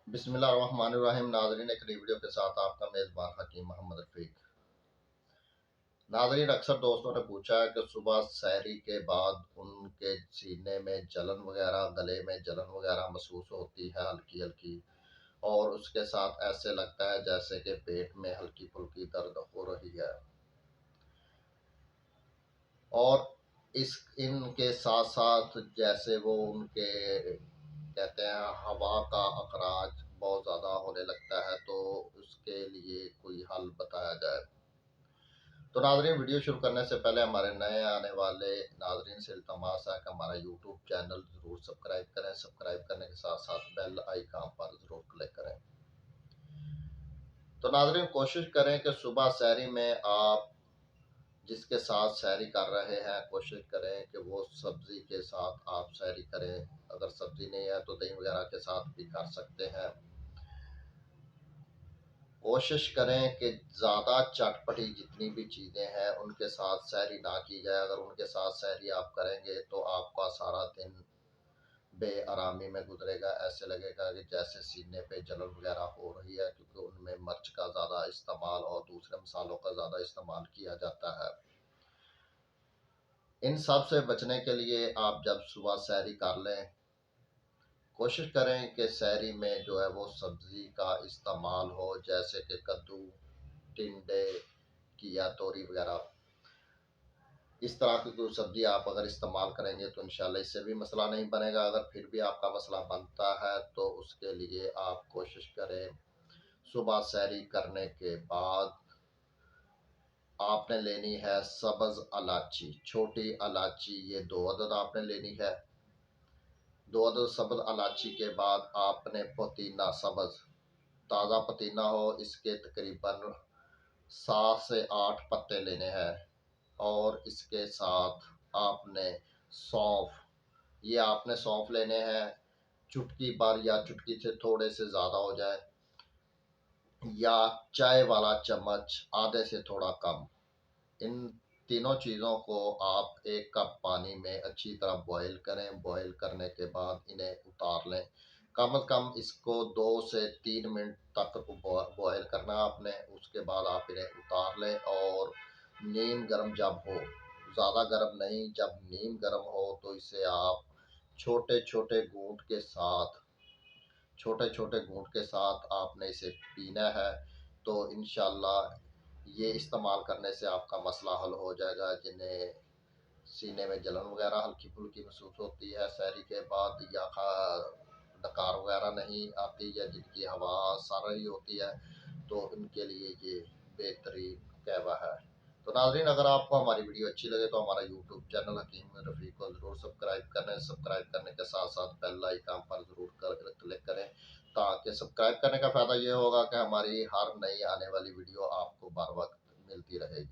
बिस्मिल्लाहिर्रहमानिर्रहीम। नाज़रीन, एक नई वीडियो के साथ आपका मेज़बान हकीम मोहम्मद रफ़ीक। नाज़रीन, अक्सर दोस्तों ने पूछा है कि सुबह सहरी के बाद उनके सीने में जलन वगैरह, गले में जलन वगैरह महसूस होती है हल्की हल्की, और उसके साथ ऐसे लगता है जैसे कि पेट में हल्की फुल्की दर्द हो रही है। और इस इनके साथ साथ जैसे वो उनके कहते हैं हवा का अखराज बहुत ज़्यादा होने लगता है, तो उसके लिए कोई हल बताया जाए। तो नाज़रीन, वीडियो शुरू करने से पहले हमारे नए आने वाले नाज़रीन से इल्तमास है कि हमारा यूट्यूब चैनल ज़रूर सब्सक्राइब करें। सब्सक्राइब करने के साथ साथ बेल आइकन पर ज़रूर क्लिक करें। तो नाज़रीन, कोशिश करें कि सुबह सहरी में आप जिसके साथ सहरी कर रहे हैं, कोशिश करें कि वो सब्ज़ी के साथ आप सहरी करें। अगर सब्ज़ी नहीं है तो दही वगैरह के साथ भी कर सकते हैं। कोशिश करें कि ज़्यादा चटपटी जितनी भी चीज़ें हैं उनके साथ सहरी ना की जाए। अगर उनके साथ सहरी आप करेंगे तो आपका सारा दिन बेआरामी में गुजरेगा। ऐसे लगेगा कि जैसे सीने पे जलन वगैरह हो रही है, क्योंकि उनमें मिर्च का ज़्यादा इस्तेमाल और दूसरे मसालों का ज़्यादा इस्तेमाल किया जाता है। इन सब से बचने के लिए आप जब सुबह सहरी कर लें, कोशिश करें कि सहरी में जो है वो सब्ज़ी का इस्तेमाल हो, जैसे कि कद्दू, टिंडे की या तोरी वगैरह। इस तरह की कोई सब्ज़ी आप अगर इस्तेमाल करेंगे तो इंशाल्लाह इससे भी मसला नहीं बनेगा। अगर फिर भी आपका मसला बनता है तो उसके लिए आप कोशिश करें, सुबह सहरी करने के बाद आपने लेनी है सब्ज़ इलायची, छोटी इलायची, ये 2 अदद आपने लेनी है। 2 अदद सब्ज़ इलायची के बाद आपने पुदीना सब्ज़, ताज़ा पुदीना हो, इसके तकरीबन 7 से 8 पत्ते लेने हैं। और इसके साथ आपने सौंफ, ये आपने सौंफ लेने हैं चुटकी भर या चुटकी से थोड़े से ज़्यादा हो जाए, या चाय वाला चम्मच आधे से थोड़ा कम। इन तीनों चीज़ों को आप 1 कप पानी में अच्छी तरह बॉयल करें। बॉयल करने के बाद इन्हें उतार लें। कम से कम इसको 2 से 3 मिनट तक बॉयल करना है आपने। उसके बाद आप इन्हें उतार लें और नीम गर्म जब हो, ज़्यादा गर्म नहीं, जब नीम गर्म हो तो इसे आप छोटे छोटे घूंट के साथ आपने इसे पीना है। तो इंशाल्लाह ये इस्तेमाल करने से आपका मसला हल हो जाएगा। जिन्हें सीने में जलन वगैरह हल्की फुल्की महसूस होती है सहरी के बाद, या डकार वगैरह नहीं आती, या जिनकी हवा सर रही होती है, तो उनके लिए ये बेहतरीन कहवा है। तो नाज़रीन, अगर आपको हमारी वीडियो अच्छी लगे तो हमारा यूट्यूब चैनल हकीम रफ़ीक को ज़रूर सब्सक्राइब करें। सब्सक्राइब करने के साथ साथ बेल आइकन पर ज़रूर क्लिक करें, ताकि सब्सक्राइब करने का फ़ायदा ये होगा कि हमारी हर नई आने वाली वीडियो आपको बर वक्त मिलती रहेगी।